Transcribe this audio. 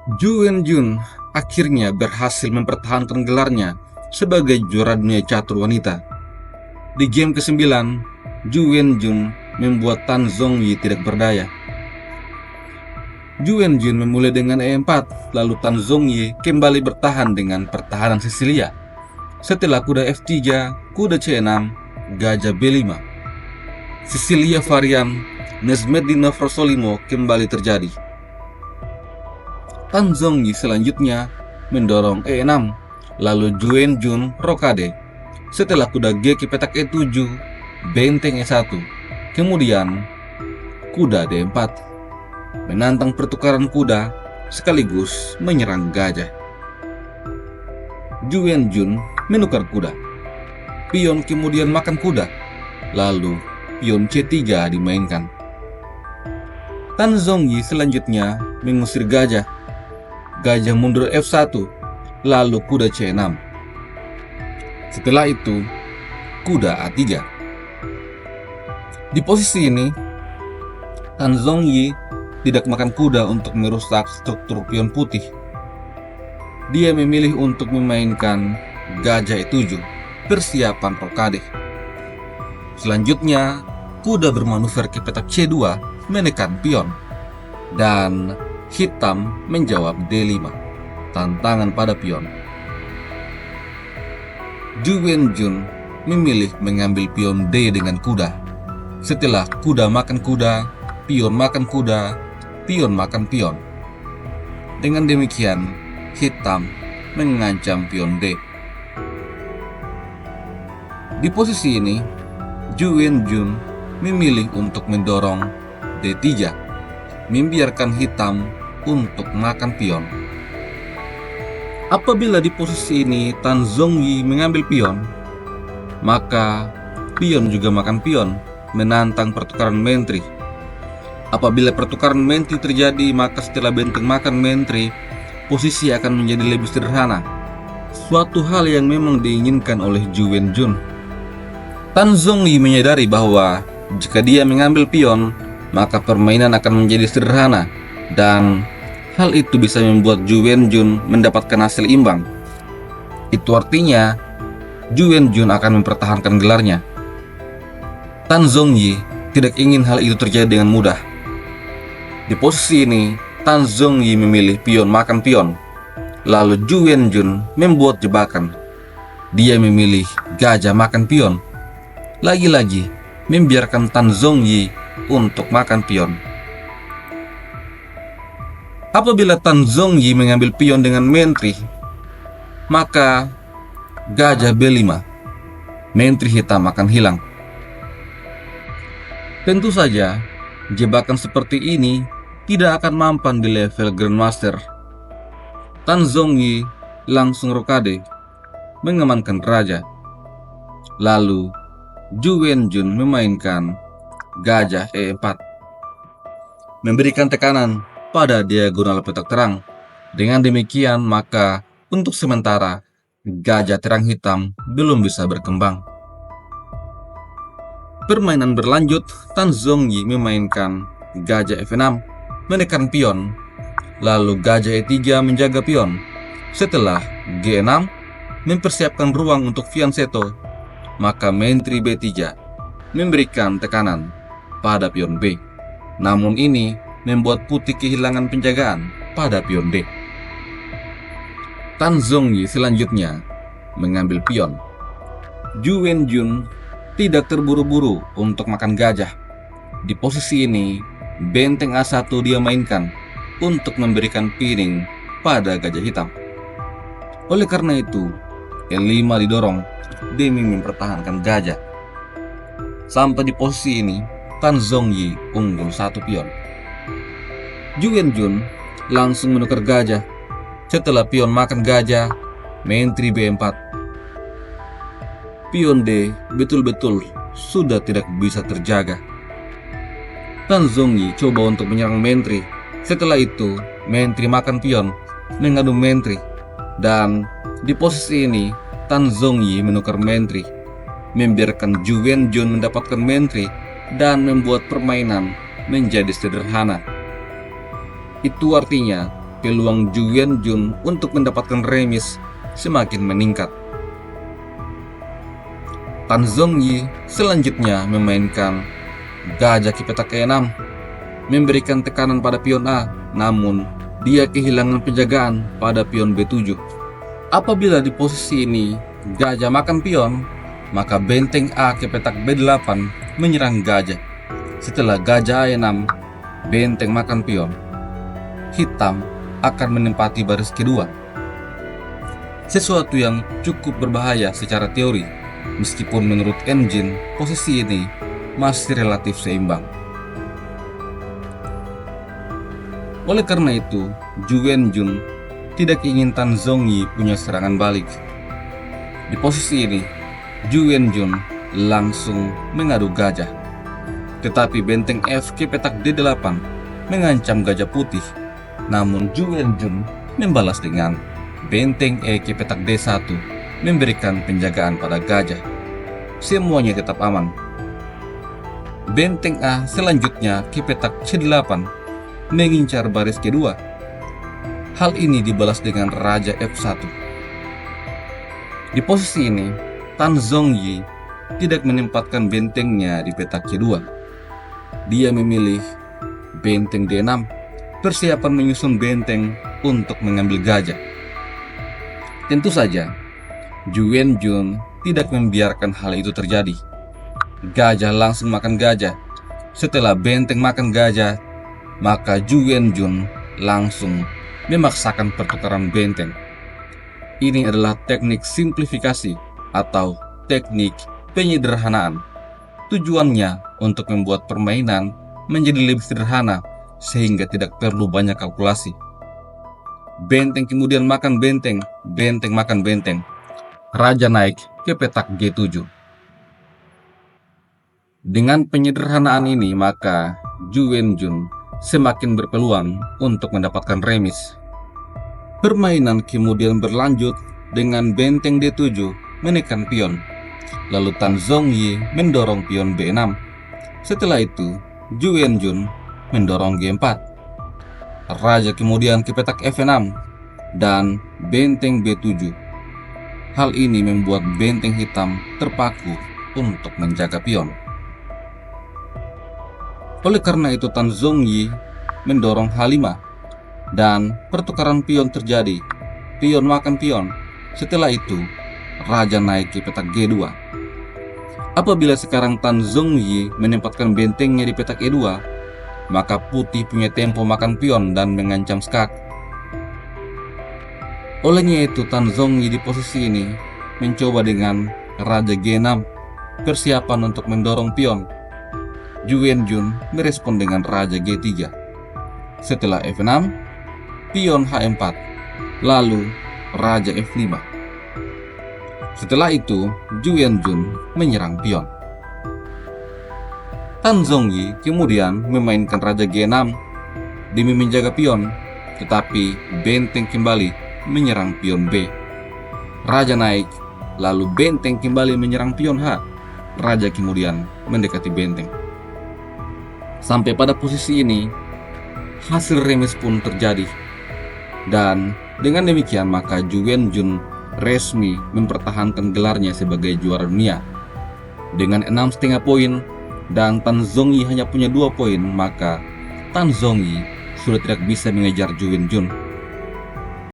Ju Wen-jun akhirnya berhasil mempertahankan gelarnya sebagai juara dunia catur wanita. Di game ke-9, Ju Wen-jun membuat Tan Zhongyi tidak berdaya. Ju Wen-jun memulai dengan E4, lalu Tan Zhongyi kembali bertahan dengan pertahanan Sisilia. Setelah kuda F3, kuda C6, gajah B5. Sisilia varian Nezmetdin Nofrosolimo kembali terjadi. Tan Zhongyi selanjutnya mendorong E6, lalu Ju Wen-jun rokade. Setelah kuda G ke petak E7, benteng E1, kemudian kuda D4, menantang pertukaran kuda sekaligus menyerang gajah. Ju Wen-jun menukar kuda, pion kemudian makan kuda, lalu pion C3 dimainkan. Tan Zhongyi selanjutnya mengusir gajah. Gajah mundur F1, lalu kuda C6. Setelah itu, kuda A3. Di posisi ini, Tan Zhongyi tidak makan kuda untuk merusak struktur pion putih. Dia memilih untuk memainkan gajah E7, persiapan rokade. Selanjutnya, kuda bermanuver ke petak C2, menekan pion. Dan hitam menjawab D5, tantangan pada pion. Ju Wen-jun memilih mengambil pion D dengan kuda. Setelah kuda makan kuda, pion makan kuda, pion makan pion. Dengan demikian, hitam mengancam pion D. Di posisi ini, Ju Wen-jun memilih untuk mendorong D3, membiarkan hitam untuk makan pion. Apabila di posisi ini Tan Zhongyi mengambil pion, maka pion juga makan pion, menantang pertukaran menteri. Apabila pertukaran menteri terjadi, maka setelah benteng makan menteri, posisi akan menjadi lebih sederhana. Suatu hal yang memang diinginkan oleh Ju Wen-jun. Tan Zhongyi menyadari bahwa jika dia mengambil pion, maka permainan akan menjadi sederhana, dan hal itu bisa membuat Ju Wen-jun mendapatkan hasil imbang. Itu artinya Ju Wen-jun akan mempertahankan gelarnya. Tan Zhongyi tidak ingin hal itu terjadi dengan mudah. Di posisi ini, Tan Zhongyi memilih pion makan pion, lalu Ju Wen-jun membuat jebakan. Dia memilih gajah makan pion, lagi-lagi membiarkan Tan Zhongyi untuk makan pion. Apabila Tan Zhongyi mengambil pion dengan menteri, maka gajah B5, menteri hitam akan hilang. Tentu saja, jebakan seperti ini tidak akan mampan di level Grandmaster. Tan Zhongyi langsung rokade, mengamankan raja. Lalu, Ju Wen-jun memainkan gajah E4, memberikan tekanan pada diagonal petak terang. Dengan demikian, maka untuk sementara gajah terang hitam belum bisa berkembang. Permainan berlanjut. Tan Zhongyi memainkan gajah F6, menekan pion, lalu gajah E3 menjaga pion. Setelah G6 mempersiapkan ruang untuk fianchetto, maka menteri B3 memberikan tekanan pada pion B. Namun ini membuat putih kehilangan penjagaan pada pion D. Tan Zhongyi selanjutnya mengambil pion. Ju Wen-jun tidak terburu-buru untuk makan gajah. Di posisi ini, benteng A1 dia mainkan untuk memberikan piring pada gajah hitam. Oleh karena itu, E5 didorong demi mempertahankan gajah. Sampai di posisi ini, Tan Zhongyi unggul satu pion. Ju Wen-jun langsung menukar gajah. Setelah pion makan gajah, menteri B4. Pion D betul-betul sudah tidak bisa terjaga. Tan Zhongyi coba untuk menyerang menteri. Setelah itu, menteri makan pion, mengadu menteri. Dan di posisi ini, Tan Zhongyi menukar menteri, membiarkan Ju Wen-jun mendapatkan menteri dan membuat permainan menjadi sederhana. Itu artinya peluang Ju Wenjun untuk mendapatkan remis semakin meningkat. Tan Zhongyi selanjutnya memainkan gajah ke petak E6, memberikan tekanan pada pion A, namun dia kehilangan penjagaan pada pion B7. Apabila di posisi ini gajah makan pion, maka benteng A ke petak B8 menyerang gajah. Setelah gajah A6, benteng makan pion, hitam akan menempati baris kedua. Sesuatu yang cukup berbahaya secara teori, meskipun menurut engine posisi ini masih relatif seimbang. Oleh karena itu, Ju Wenjun tidak ingin Tan Zhongyi punya serangan balik. Di posisi ini, Ju Wenjun langsung mengadu gajah. Tetapi benteng F ke petak D8 mengancam gajah putih. Namun Ju Wenjun membalas dengan benteng E ke petak D1 memberikan penjagaan pada gajah. Semuanya tetap aman. Benteng A selanjutnya ke petak C8 mengincar baris kedua. Hal ini dibalas dengan Raja F1. Di posisi ini, Tan Zhongyi tidak menempatkan bentengnya di petak C2. Dia memilih benteng D6, persiapan menyusun benteng untuk mengambil gajah. Tentu saja, Ju Wenjun tidak membiarkan hal itu terjadi. Gajah langsung makan gajah. Setelah benteng makan gajah, maka Ju Wenjun langsung memaksakan pertukaran benteng. Ini adalah teknik simplifikasi atau teknik penyederhanaan. Tujuannya untuk membuat permainan menjadi lebih sederhana sehingga tidak perlu banyak kalkulasi. Benteng kemudian makan benteng, benteng makan benteng. Raja naik ke petak G7. Dengan penyederhanaan ini, maka Ju Wenjun semakin berpeluang untuk mendapatkan remis. Permainan kemudian berlanjut dengan benteng D7 menekan pion. Lalu Tan Zhongyi mendorong pion B6. Setelah itu, Ju Wenjun mendorong G4. Raja kemudian ke petak F6 dan benteng B7. Hal ini membuat benteng hitam terpaku untuk menjaga pion. Oleh karena itu Tan Zhongyi mendorong H5 dan pertukaran pion terjadi. Pion makan pion. Setelah itu, Raja naik ke petak G2. Apabila sekarang Tan Zhongyi menempatkan bentengnya di petak E2, maka putih punya tempo makan pion dan mengancam skak. Olehnya itu Tan Zhongyi di posisi ini mencoba dengan Raja G6, persiapan untuk mendorong pion. Ju Wenjun merespon dengan Raja G3. Setelah F6, pion H4, lalu Raja F5. Setelah itu, Ju Wenjun menyerang pion. Tan Zhongyi kemudian memainkan Raja G6 demi menjaga pion, tetapi benteng kembali menyerang pion B. Raja naik, lalu benteng kembali menyerang pion H. Raja kemudian mendekati benteng. Sampai pada posisi ini, hasil remis pun terjadi. Dan dengan demikian maka Ju Wenjun resmi mempertahankan gelarnya sebagai juara dunia. Dengan 6,5 poin dan Tan Zhongyi hanya punya 2 poin, maka Tan Zhongyi sudah tidak bisa mengejar Ju Wenjun.